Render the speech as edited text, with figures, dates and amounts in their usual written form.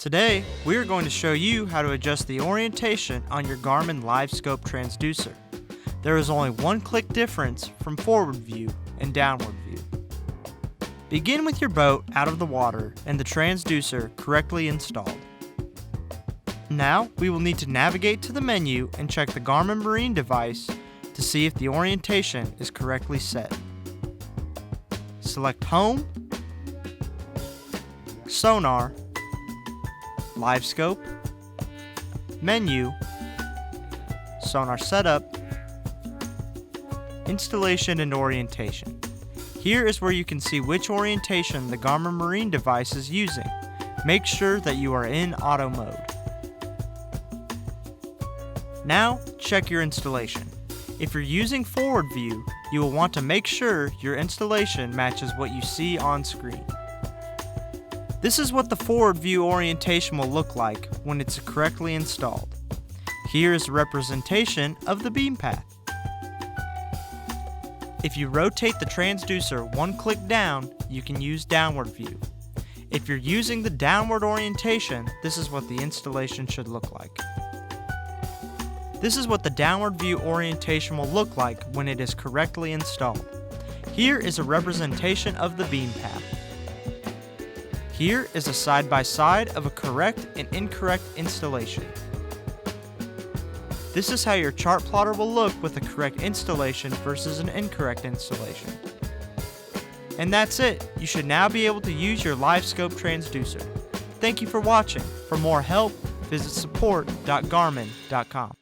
Today, we are going to show you how to adjust the orientation on your Garmin LiveScope Transducer. There is only one click difference from forward view and downward view. Begin with your boat out of the water and the transducer correctly installed. Now, we will need to navigate to the menu and check the Garmin Marine device to see if the orientation is correctly set. Select Home, Sonar, LiveScope, Menu, Sonar Setup, Installation and Orientation. Here is where you can see which orientation the Garmin Marine device is using. Make sure that you are in auto mode. Now, check your installation. If you're using forward view, you will want to make sure your installation matches what you see on screen. This is what the forward view orientation will look like when it's correctly installed. Here is a representation of the beam path. If you rotate the transducer one click down, you can use downward view. If you're using the downward orientation, this is what the installation should look like. This is what the downward view orientation will look like when it is correctly installed. Here is a representation of the beam path. Here is a side-by-side of a correct and incorrect installation. This is how your chart plotter will look with a correct installation versus an incorrect installation. And that's it. You should now be able to use your LiveScope transducer. Thank you for watching. For more help, visit support.garmin.com.